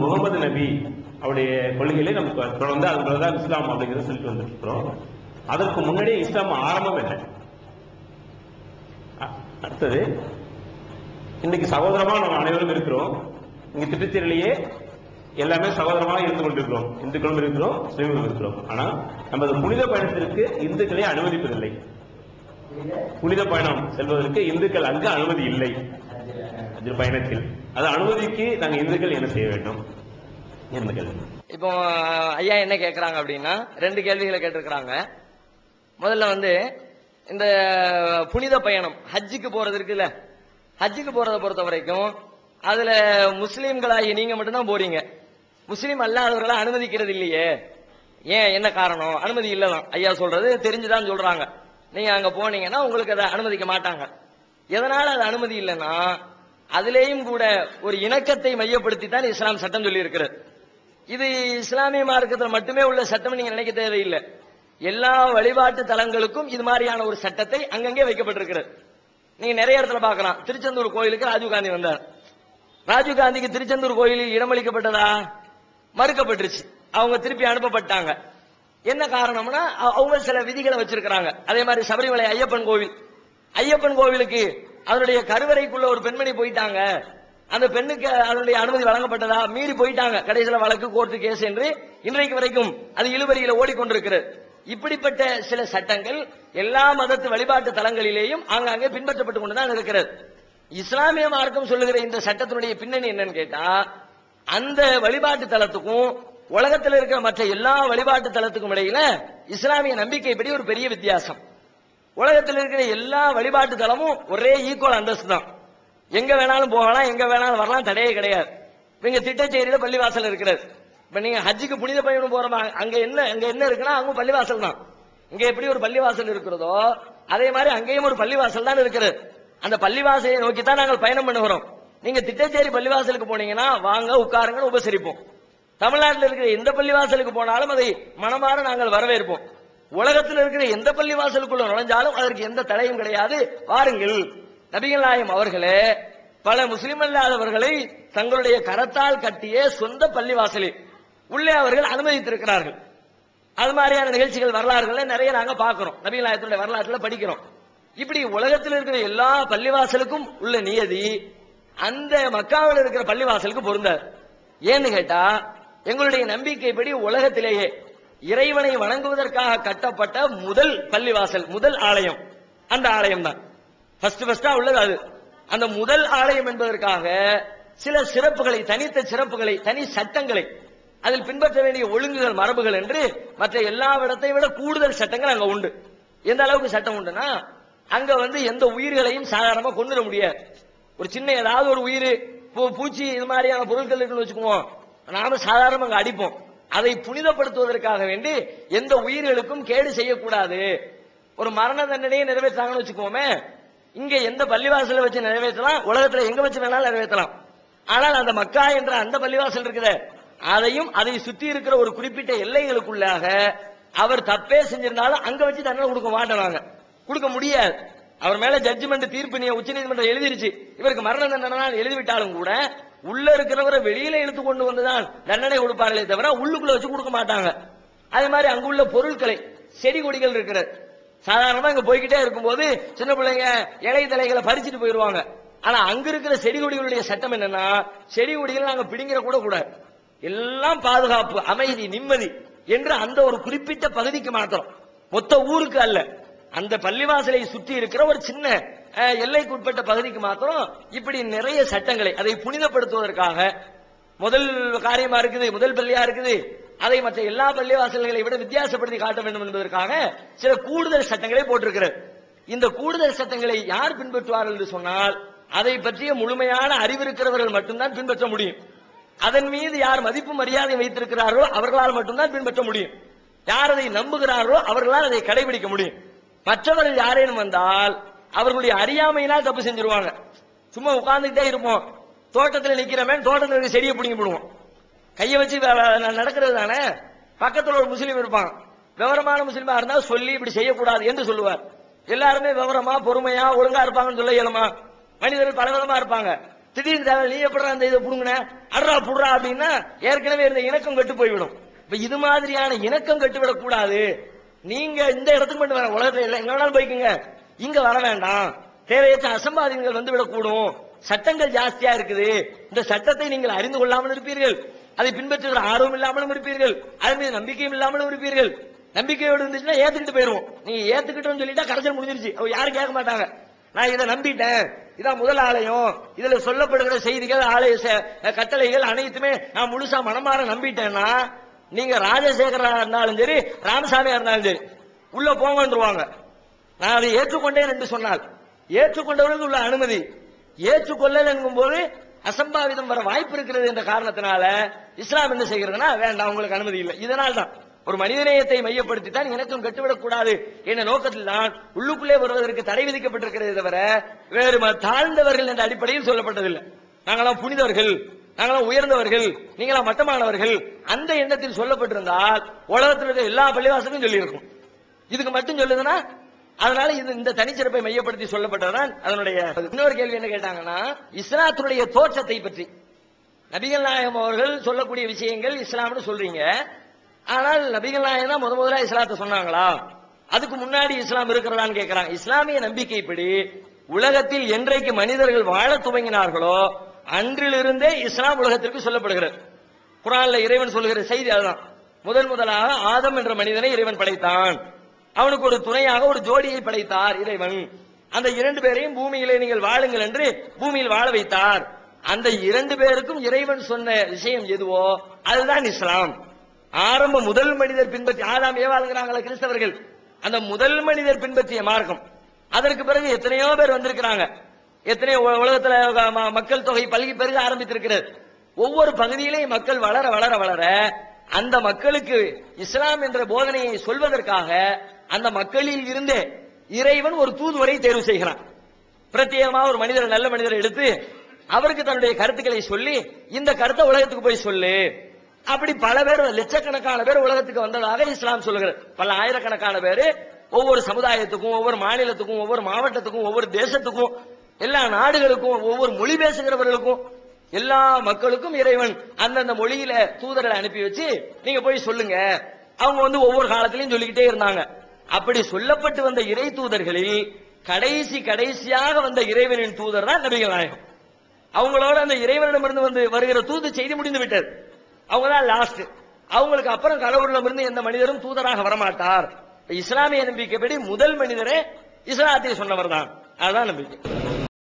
முகமது நபி அவருடைய கொள்கைகளை நமக்கு தொடர்ந்து அதுதான் இஸ்லாம் அப்படிங்கிறத சொல்லிட்டு வந்துருக்கிறோம். அதற்கு முன்னாடியே இஸ்லாம் ஆரம்பம் என்ன? அடுத்தது, இன்னைக்கு சகோதரமா நம்ம அனைவரும் இருக்கிறோம். இங்க திட்டச்சேரிலேயே எல்லாமே சகோதரமாக இருந்து கொண்டிருக்கிறோம். இந்துக்களும் இருக்கிறோம், முஸ்லீம்களும் இருக்கிறோம். ஆனா நமது புனித பயணத்திற்கு இந்துக்களை அனுமதிப்பதில்லை. புனித பயணம் செல்வதற்கு இந்துக்கள் அங்கு அனுமதி இல்லை. பயணத்தில் அது அனுமதிக்கு நாங்கள் இந்துக்கள் என்ன செய்ய வேண்டும்? இப்போ ஐயா என்ன கேட்கிறாங்க அப்படின்னா, ரெண்டு கேள்விகளை கேட்டிருக்கிறாங்க. முதல்ல இந்த புனித பயணம் ஹஜ்ஜுக்கு போறது இருக்குல்ல, ஹஜ்ஜுக்கு போறதை பொறுத்த வரைக்கும் அதுல முஸ்லீம்களாகி நீங்க மட்டும்தான் போறீங்க, முஸ்லீம் அல்லாதவர்களை அனுமதிக்கிறது இல்லையே. ஏன், என்ன காரணம்? அனுமதி இல்லதான் ஐயா சொல்றது தெரிஞ்சுதான் சொல்றாங்க. நீங்க அங்க போனீங்கன்னா உங்களுக்கு அதை அனுமதிக்க மாட்டாங்க. எதனால அது அனுமதி இல்லைன்னா, அதிலேயும் கூட ஒரு இணக்கத்தை மையப்படுத்தி தான் இஸ்லாம் சட்டம் சொல்லி இருக்கிறது. இது இஸ்லாமிய மார்க்கத்தில் மட்டுமே உள்ள சட்டம் நீங்க நினைக்க தேவையில்லை. எல்லா வழிபாட்டு தலங்களுக்கும் இது மாதிரியான ஒரு சட்டத்தை அங்கங்கே வைக்கப்பட்டிருக்கிறது. நீங்க நிறைய இடத்துல பார்க்கலாம். திருச்செந்தூர் கோயிலுக்கு ராஜீவ்காந்தி வந்தார். ராஜீவ்காந்திக்கு திருச்செந்தூர் கோயிலில் இடமளிக்கப்பட்டதா? மறுக்கப்பட்டுருச்சு. அவங்க திருப்பி அனுப்பப்பட்டாங்க. என்ன காரணம்னா, அவங்க சில விதிகளை வச்சிருக்கிறாங்க. அதே மாதிரி சபரிமலை ஐயப்பன் கோவில், ஐயப்பன் கோவிலுக்கு அதனுடைய கருவறைக்குள்ள ஒரு பெண்மணி போயிட்டாங்க, அந்த பெண்ணுக்கு அதனுடைய அனுமதி வழங்கப்பட்டதா? மீறி போயிட்டாங்க. கடைசியில் வழக்கு, கோர்ட்டு, கேஸ் என்று இன்றைக்கு வரைக்கும் அது இழுபறியில ஓடிக்கொண்டிருக்கிறது. இப்படிப்பட்ட சில சட்டங்கள் எல்லா மதத்து வழிபாட்டு தலங்களிலேயும் ஆங்காங்கே பின்பற்றப்பட்டு கொண்டுதான் இருக்கிறது. இஸ்லாமிய மார்க்கம் சொல்லுகிற இந்த சட்டத்தினுடைய பின்னணி என்னன்னு கேட்டா, அந்த வழிபாட்டு தலத்துக்கும் உலகத்தில் இருக்கிற மற்ற எல்லா வழிபாட்டு தலத்துக்கும் இடையில இஸ்லாமிய நம்பிக்கைப்படி ஒரு பெரிய வித்தியாசம். உலகத்தில் இருக்கிற எல்லா வழிபாட்டு தலமும் ஒரே ஈக்குவல் அந்தஸ்து தான். எங்க வேணாலும் போகலாம், எங்க வேணாலும் வரலாம், தடையே கிடையாது. இங்க திட்டச்சேரியில பள்ளிவாசல் இருக்கிறது. இப்ப நீங்க ஹஜ்ஜுக்கு புனித பயணம் போறோமா, அங்க என்ன இருக்குன்னா அங்க பள்ளிவாசல் தான். இங்க எப்படி ஒரு பள்ளிவாசல் இருக்கிறதோ அதே மாதிரி அங்கேயும் ஒரு பள்ளிவாசல் தான் இருக்கிறது. அந்த பள்ளிவாசலை நோக்கி தான் நாங்கள் பயணம் பண்ணுகிறோம். நீங்க திட்டச்சேரி பள்ளிவாசலுக்கு போனீங்கன்னா வாங்க உட்காருங்க உபசரிப்போம். தமிழ்நாட்டில் இருக்கிற எந்த பள்ளிவாசலுக்கு போனாலும் அதை மனமாற நாங்கள் வரவேற்போம். உலகத்தில் இருக்கிற எந்த பள்ளிவாசலுக்குள்ள நுழைஞ்சாலும் அதற்கு எந்த தடையும் கிடையாது, வாருங்கள். நபிகள் நாயகம் அவர்களே பல முஸ்லிம் அல்லாதவர்களை தங்களுடைய கரத்தால் கட்டிய சொந்த பள்ளிவாசலில் உள்ளே அவர்கள் அனுமதித்திருக்கிறார்கள். அது மாதிரியான நிகழ்ச்சிகள் வரலாறுகளை நிறைய நாங்க பார்க்கிறோம், நபிகள் நாயகத்துடைய வரலாற்றுல படிக்கிறோம். இப்படி உலகத்தில் இருக்கிற எல்லா பள்ளிவாசலுக்கும் உள்ள நியதி அந்த மக்காவில் இருக்கிற பள்ளிவாசலுக்கு பொருந்தாது. ஏன்னு கேட்டா, எங்களுடைய நம்பிக்கைப்படி உலகத்திலேயே இறைவனை வணங்குவதற்காக கட்டப்பட்ட முதல் பள்ளிவாசல், முதல் ஆலயம் அந்த ஆலயம் தான். ஃபர்ஸ்டா உள்ளது அது. அந்த முதல் ஆலயம் என்பதற்காக சில சிறப்புகளை, தனித்த சிறப்புகளை, தனி சட்டங்களை, அதில் பின்பற்ற வேண்டிய ஒழுங்குகள், மரபுகள் என்று மற்ற எல்லா இடத்தை விட கூடுதல் சட்டங்கள் அங்க உண்டு. எந்த அளவுக்கு சட்டம் உண்டுன்னா, அங்க எந்த உயிர்களையும் சாதாரணமா கொண்டுட முடியாது. ஒரு சின்ன ஏதாவது ஒரு உயிர், பூச்சி, இது மாதிரியான பொருட்கள் இருக்குன்னு வச்சுக்குவோம், நாம சாதாரணமா அங்க அடிப்போம். அதை புனிதப்படுத்துவதற்காக வேண்டி எந்த உயிர்களுக்கும் கேடு செய்யக்கூடாது. ஒரு மரண தண்டனையை நிறைவேற்றாங்கன்னு வச்சுக்கோமே, இங்க எந்த பள்ளிவாசல வச்சு நிறைவேற்றலாம், உலகத்துல எங்க வச்சு வேணாலும் நிறைவேற்றலாம். ஆனால் அந்த மக்கா என்ற அந்த பள்ளிவாசல் இருக்குது, அதையும் அதை சுற்றி இருக்கிற ஒரு குறிப்பிட்ட எல்லைகளுக்குள்ளாக அவர் தப்பே செஞ்சிருந்தாலும் அங்க வச்சு தண்டனை கொடுக்க மாட்டாங்க, கொடுக்க முடியாது. அவர் மேல ஜட்ஜ்மெண்ட், தீர்ப்பு உச்ச நீதிமன்றம் எழுதிருச்சு, இவருக்கு மரண தண்டனை எழுதிவிட்டாலும் கூட உள்ள இருக்கிறவரை வெளியில இழுத்து கொண்டு வந்துதான் தண்டனை கொடுப்பார்களே தவிர உள்ளுக்குள்ள வச்சு கொடுக்க மாட்டாங்க. அதே மாதிரி அங்குள்ள பொருட்களை, செடி கொடிகள் இருக்கிறது, சாதாரணமா இங்க போய்கிட்டே இருக்கும்போது சின்ன பிள்ளைங்க இலை தலைகளை பறிச்சுட்டு போயிருவாங்க. ஆனா அங்க இருக்கிற செடி கொடிகளுடைய சட்டம் என்னன்னா, செடி கொடிகள் நாங்க பிடிங்கிற கூட கூடாது, எல்லாம் பாதுகாப்பு, அமைதி, நிம்மதி என்று அந்த ஒரு குறிப்பிட்ட பகுதிக்கு மாத்திரம், மொத்த ஊருக்கு அல்ல, அந்த பள்ளிவாசலை சுற்றி இருக்கிற ஒரு சின்ன எல்லைக்குட்பட்ட பகுதிக்கு மாத்திரம் இப்படி நிறைய சட்டங்களை, அதை புனிதப்படுத்துவதற்காக முதல் காரியமா இருக்குது, முதல் பள்ளியா இருக்குது, அதை மற்ற எல்லா பள்ளிவாசல்களை விட வித்தியாசப்படுத்தி காட்ட வேண்டும் என்பதற்காக சில கூடுதல் சட்டங்களை போட்டிருக்கிறது. இந்த கூடுதல் சட்டங்களை யார் பின்பற்றுவார்கள் என்று சொன்னால், அதை பற்றிய முழுமையான அறிவிருக்கிறவர்கள் மட்டும்தான் பின்பற்ற முடியும். அதன் மீது யார் மதிப்பு மரியாதை வைத்திருக்கிறார்களோ அவர்களால் மட்டும்தான் பின்பற்ற முடியும். யார் அதை நம்புகிறார்களோ அவர்களால் அதை கடைபிடிக்க முடியும். மற்றவர்கள் யாரேனும் வந்தால் அவர்களுடைய அறியாமையினால் தப்பு செஞ்சிருவாங்க. சும்மா உட்கார்ந்துட்டே இருப்போம், தோட்டத்தில் நிக்கிறவன் தோட்டத்தில் இருக்க செடியை பிடிங்கி விடுவோம், கையை வச்சு நடக்கிறது தானே. பக்கத்தில் ஒரு முஸ்லீம் இருப்பான், விவரமான முஸ்லீமா இருந்தா சொல்லி இப்படி செய்யக்கூடாது என்று சொல்லுவார். எல்லாருமே விவரமா பொறுமையா ஒழுங்கா இருப்பாங்கன்னு சொல்ல இயலுமா? மனிதர்கள் பலவிதமா இருப்பாங்க. திடீர்னு தேவை நீ எப்படா அந்த இதை புடுங்கின அட்ரா புடுறா அப்படின்னா ஏற்கனவே இருந்த இணக்கம் கெட்டு போய்விடும். இப்ப இது மாதிரியான இணக்கம் கட்டுவிடக் கூடாது. நீங்க இந்த இடத்துக்கு மட்டும் வர உலகத்துல எல்லாம் எங்க வேணாலும் போய்க்குங்க, இங்க வர வேண்டாம். தேவையற்ற அசம்பாதிகள் வந்து விடக்கூடும். சட்டங்கள் ஜாஸ்தியா இருக்குது. இந்த சட்டத்தை நீங்கள் அறிந்து கொள்ளாமல் இருப்பீர்கள், அதை பின்பற்றுகிற ஆர்வம் இல்லாமலும் இருப்பீர்கள், அதன் மீது நம்பிக்கையும் இல்லாமலும் இருப்பீர்கள். நம்பிக்கையோடு இருந்துச்சுன்னா ஏத்துக்கிட்டு போயிருவோம். நீங்க ஏத்துக்கிட்டோம்னு சொல்லிட்டா கடைசியில் முடிஞ்சிருச்சு. யாரும் கேட்க மாட்டாங்க. நான் இதை நம்பிட்டேன், இதான் முதல் ஆலயம், இதுல சொல்லப்படுகிற செய்திகள் ஆலய கட்டளைகள் அனைத்துமே நான் முழுசா மனமாற நம்பிட்டேன்னா, நீங்க ராஜசேகரா இருந்தாலும் சரி ராமசாமியா இருந்தாலும் சரி உள்ள போங்கன்றுவாங்க. நான் அதை ஏற்றுக்கொண்டேன் என்று சொன்னால் ஏற்றுக்கொண்டவர்களுக்கு உள்ள அனுமதி, ஏற்றுக்கொள்ளல் என்கும் போது அசம்பாவிதம் வர வாய்ப்பு இருக்கிறது என்ற காரணத்தினால இஸ்லாம் என்ன செய்கிறதுனா வேண்டாம், உங்களுக்கு அனுமதி இல்லை. இதனால் தான் ஒரு மனிதநேயத்தை மையப்படுத்தி தான் எனக்கும் கட்டுவிடக் கூடாது என்ற நோக்கத்தில் தான் உள்ளுக்குள்ளே வருவதற்கு தடை விதிக்கப்பட்டிருக்கிறதே தவிர வேறு தாழ்ந்தவர்கள் என்ற அடிப்படையில் சொல்லப்பட்டதில்லை. நாங்களாம் புனிதர்கள், நாங்களாம் உயர்ந்தவர்கள், நீங்களாம் மட்டமானவர்கள் அந்த எண்ணத்தில் சொல்லப்பட்டிருந்தால் உலகத்தில் இருக்க எல்லா பள்ளிவாசலும் சொல்லியிருக்கும். இதுக்கு மட்டும் சொல்லுதுன்னா அதனால இது இந்த தனிச்சிறப்பை மையப்படுத்தி சொல்லப்பட்டதுதான் அதனுடைய. இன்னொரு கேள்வி என்ன கேட்டாங்கன்னா, இஸ்லாத்துடைய தோற்றத்தை பற்றி நபிகள் நாயகம் அவர்கள் சொல்லக்கூடிய விஷயங்கள் இஸ்லாம்னு சொல்றீங்க, ஆனால் நபிகள் நாயகம் தான் முதல்ல இஸ்லாத்தை சொன்னாங்களா, அதுக்கு முன்னாடி இஸ்லாம் இருக்கிறதான்னு கேட்கிறாங்க. இஸ்லாமிய நம்பிக்கைப்படி உலகத்தில் என்றைக்கு மனிதர்கள் வாழ துவங்கினார்களோ அன்றிலிருந்தே இஸ்லாம் உலகத்திற்கு சொல்லப்படுகிறது. குர்ஆன்ல இறைவன் சொல்லுகிற செய்தி அதுதான். முதலாக ஆதம் என்ற மனிதனை இறைவன் படைத்தான், அவனுக்கு ஒரு துணையாக ஒரு ஜோடியை படைத்தார் இறைவன். அந்த 2 பேரையும் பூமியிலே நீங்கள் வாழுங்கள் என்று பூமியில் வாழ வைத்தார். அந்த 2 பேருக்கும் இறைவன் சொன்ன விஷயம் எதுவோ அதுதான் இஸ்லாம். ஆரம்ப முதல் மனிதர் பின்பற்றி ஆதாம் ஏவாளுங்கிறாங்களா கிறிஸ்தவர்கள், அந்த முதல் மனிதர் பின்பற்றிய மார்க்கம். அதற்கு பிறகு எத்தனையோ பேர் வந்திருக்கிறாங்க, எத்தனையோ உலகத்துல மக்கள் தொகை பல்கி பெருக ஆரம்பித்திருக்கிறது. ஒவ்வொரு பகுதியிலேயும் மக்கள் வளர வளர வளர அந்த மக்களுக்கு இஸ்லாம் என்ற போதனையை சொல்வதற்காக அந்த மக்களில் இருந்தே இறைவன் ஒரு தூதுவரை தேர்வு செய்கிறான். பிரத்யேகமாக ஒரு மனிதர், நல்ல மனிதரை எடுத்து அவருக்கு தன்னுடைய கருத்துக்களை சொல்லி இந்த கருத்தை உலகத்துக்கு போய் சொல்லு. அப்படி பல பேர், லட்சக்கணக்கான பேர் உலகத்துக்கு வந்ததாக இஸ்லாம் சொல்லுகிறது. பல ஆயிரக்கணக்கான பேர் ஒவ்வொரு சமுதாயத்துக்கும், ஒவ்வொரு மாநிலத்துக்கும், ஒவ்வொரு மாவட்டத்துக்கும், ஒவ்வொரு தேசத்துக்கும், எல்லா நாடுகளுக்கும், ஒவ்வொரு மொழி பேசுகிறவர்களுக்கும், எல்லா மக்களுக்கும் இறைவன் அந்தந்த மொழியில தூதர்களை அனுப்பி வச்சு நீங்க போய் சொல்லுங்க. அவங்க வந்து ஒவ்வொரு காலத்திலையும் சொல்லிக்கிட்டே இருந்தாங்க. அப்படி சொல்லப்பட்டு வந்த இறை தூதர்களில் கடைசியாக வந்த இறைவனின் தூதர் தான் நபிகள் நாயகம். அவங்களோட அந்த இறைவனிடமிருந்து வந்து வருகிற தூது செய்தி முடிந்து விட்டது. அவங்க தான் லாஸ்ட். அவங்களுக்கு அப்புறம் கடவுளிடமிருந்து எந்த மனிதரும் தூதராக வரமாட்டார். இஸ்லாமிய நம்பிக்கைப்படி முதல் மனிதரே இஸ்லாத்தை சொன்னவர் தான். அதுதான் நம்பிக்கை.